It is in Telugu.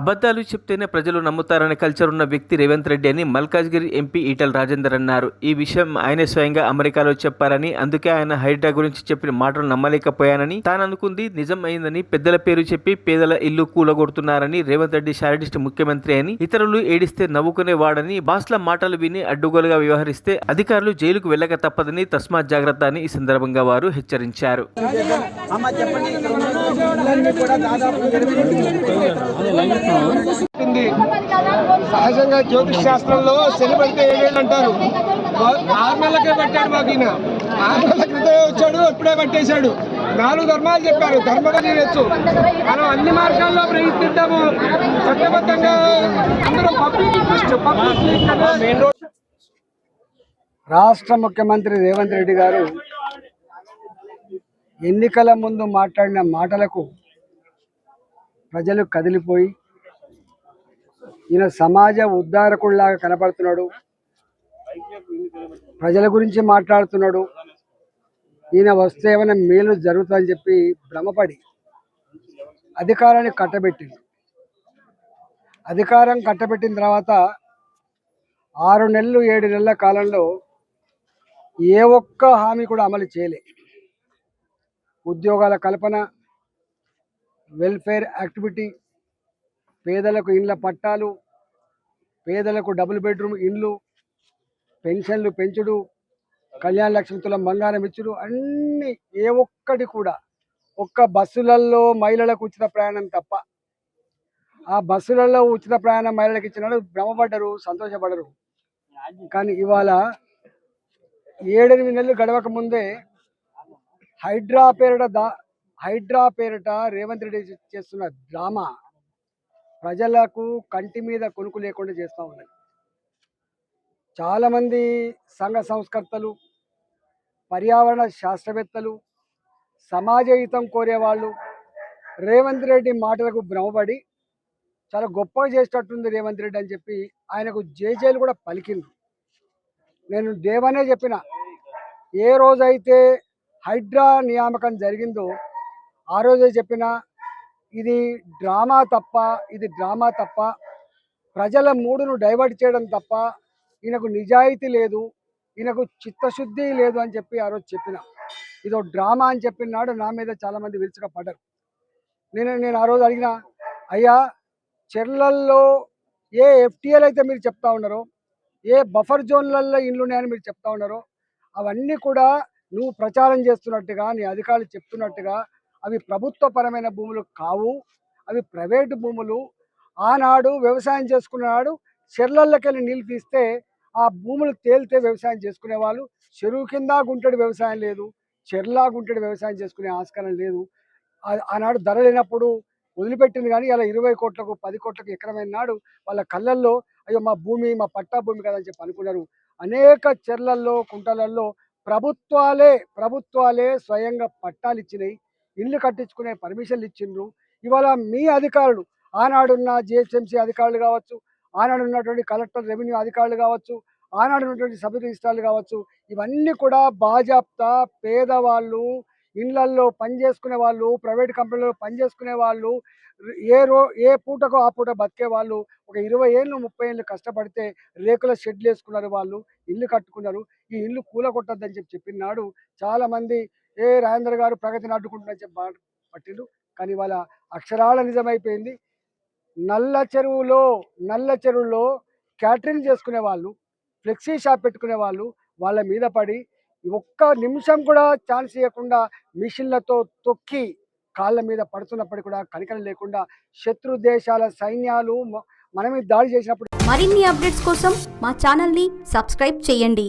అబద్ధాలు చెప్తేనే ప్రజలు నమ్ముతారనే కల్చర్ ఉన్న వ్యక్తి రేవంత్ రెడ్డి అని మల్కాజ్గిరి ఎంపీ ఈటల రాజేందర్ అన్నారు. ఈ విషయం ఆయనే స్వయంగా అమెరికాలో చెప్పారని, అందుకే ఆయన హైడ్రా గురించి చెప్పిన మాటలు నమ్మలేకపోయానని, తాను అనుకుంది నిజం అయిందని, పెద్దల పేరు చెప్పి పేదల ఇల్లు కూలగొడుతున్నారని, రేవంత్ రెడ్డి శాడిస్ట్ ముఖ్యమంత్రి అని, ఇతరులు ఏడిస్తే నవ్వుకునేవాడని, బాస్ల మాటలు విని అడ్డుగోలుగా వ్యవహరిస్తే అధికారులు జైలుకు వెళ్ళక తప్పదని తస్మాత్ జాగ్రత్త అని ఈ సందర్భంగా వారు హెచ్చరించారు. సహజంగా జ్యోతిష్ శాస్త్రంలో శని పడితే 7 ఏళ్ళు అంటారు. 6 నెలలకే పట్టాడు. మాకు ఈయన 6 నెలల క్రితం వచ్చాడు, ఇప్పుడే పట్టేశాడు. 4 ధర్మాలు చెప్పారు. ధర్మగా చేయొచ్చు, మనం అన్ని మార్గాల్లో ప్రయత్నిద్దాము. చట్టబద్ధంగా అందరూ రాష్ట్ర ముఖ్యమంత్రి రేవంత్ రెడ్డి గారు ఎన్నికల ముందు మాట్లాడిన మాటలకు ప్రజలు కదిలిపోయి ఈయన సమాజ ఉద్ధారకుడిలాగా కనపడుతున్నాడు, ప్రజల గురించి మాట్లాడుతున్నాడు, ఈయన వస్తే ఏమైనా మేలు జరుగుతుందని చెప్పి భ్రమపడి అధికారాన్ని కట్టబెట్టింది. అధికారం కట్టబెట్టిన తర్వాత 6 నెలలు 7 నెలల కాలంలో ఏ ఒక్క హామీ కూడా అమలు చేయలే. ఉద్యోగాల కల్పన, వెల్ఫేర్ యాక్టివిటీ, పేదలకు ఇండ్ల పట్టాలు, పేదలకు డబుల్ బెడ్రూమ్ ఇండ్లు, పెన్షన్లు పెంచుడు, కళ్యాణ లక్ష్మి తులం బంగారం ఇచ్చుడు, అన్నీ ఏ ఒక్కటి కూడా ఒక్క బస్సులలో మహిళలకు ఉచిత ప్రయాణం తప్ప. ఆ బస్సులలో ఉచిత ప్రయాణం మహిళలకు ఇచ్చినాడు, భ్రమపడ్డరు, సంతోషపడరు. కానీ ఇవాళ 7-8 నెలలు గడవక ముందే హైడ్రా పేరిట రేవంత్ రెడ్డి చేస్తున్న డ్రామా ప్రజలకు కంటి మీద కొనుక్కు లేకుండా చేస్తూ ఉన్నది. చాలామంది సంఘ సంస్కర్తలు, పర్యావరణ శాస్త్రవేత్తలు, సమాజ హితం కోరేవాళ్ళు రేవంత్ రెడ్డి మాటలకు భ్రమపడి చాలా గొప్పగా చేసేటట్టుంది రేవంత్ రెడ్డి అని చెప్పి ఆయనకు జేజేలు కూడా పలికిండ్రు. నేను దేవనే చెప్పిన, ఏ రోజైతే హైడ్రా నియామకం జరిగిందో ఆ రోజే చెప్పిన, ఇది డ్రామా తప్ప, ప్రజల మూడును డైవర్ట్ చేయడం తప్ప ఈయనకు నిజాయితీ లేదు, ఈయనకు చిత్తశుద్ధి లేదు అని చెప్పి ఆ రోజు చెప్పిన. ఇదో డ్రామా అని చెప్పినాడు. నా మీద చాలామంది విరుచుకపడ్డారు. నేను ఆ రోజు అడిగిన, అయ్యా చెర్లల్లో ఏ ఎఫ్టీఎల్ అయితే మీరు చెప్తా ఉన్నారో, ఏ బఫర్ జోన్లలో ఇండ్లు ఉన్నాయని మీరు చెప్తా ఉన్నారో, అవన్నీ కూడా నువ్వు ప్రచారం చేస్తున్నట్టుగా, నీ అధికారులు చెప్తున్నట్టుగా అవి ప్రభుత్వపరమైన భూములు కావు, అవి ప్రైవేటు భూములు. ఆనాడు వ్యవసాయం చేసుకున్నాడు, చెర్లల్లోకెళ్ళి నీళ్ళు తీస్తే ఆ భూములు తేలితే వ్యవసాయం చేసుకునేవాళ్ళు. చెరువు కింద గుంటడి వ్యవసాయం లేదు, చెర్లా గుంటడి వ్యవసాయం చేసుకునే ఆస్కారం లేదు. ఆనాడు ధర లేనప్పుడు వదిలిపెట్టింది. కానీ ఇలా 20 కోట్లకు 10 కోట్లకు ఎకరమైన నాడు వాళ్ళ కళ్ళల్లో అయ్యో మా భూమి, మా పట్టా భూమి కదని చెప్పి అనుకున్నారు. అనేక చెర్లల్లో, కుంటలల్లో ప్రభుత్వాలే స్వయంగా పట్టాలు ఇచ్చినాయి, ఇల్లు కట్టించుకునే పర్మిషన్లు ఇచ్చిండ్రు. ఇవాళ మీ అధికారులు, ఆనాడున్న జిహెచ్ఎంసీ అధికారులు కావచ్చు, ఆనాడు ఉన్నటువంటి కలెక్టర్ రెవెన్యూ అధికారులు కావచ్చు, ఆనాడు ఉన్నటువంటి సబ్ రిజిస్ట్రార్లు కావచ్చు, ఇవన్నీ కూడా బాజాప్తా పేదవాళ్ళు, ఇళ్లల్లో పనిచేసుకునే వాళ్ళు, ప్రైవేట్ కంపెనీలో పనిచేసుకునే వాళ్ళు, ఏ పూటకో ఆ పూట బతికే వాళ్ళు, ఒక 20 ఏళ్ళు 30 ఏళ్ళు కష్టపడితే రేకుల షెడ్లు వేసుకున్నారు, వాళ్ళు ఇల్లు కట్టుకున్నారు. ఈ ఇల్లు కూలగొట్టద్దని చెప్పినాడు. చాలామంది రాజేందర్ గారు ప్రగతిని అడ్డుకుంటున్నారని చెప్పి పట్టిండు. కానీ వాళ్ళ అక్షరాల నిజమైపోయింది. నల్ల చెరువులో క్యాటరింగ్ చేసుకునే వాళ్ళు, ఫ్లెక్సీ షాప్ పెట్టుకునే వాళ్ళు వాళ్ళ మీద పడి ఒక్క నిమిషం కూడా ఛాన్స్ ఇవ్వకుండా మిషన్లతో తొక్కి కాళ్ళ మీద పడుతున్నప్పటికీ కూడా కనికరం లేకుండా శత్రు దేశాల సైన్యాలు మన మీద దాడి చేసినప్పుడు. మరిన్ని అప్డేట్స్ కోసం మా ఛానల్ని సబ్స్క్రైబ్ చేయండి.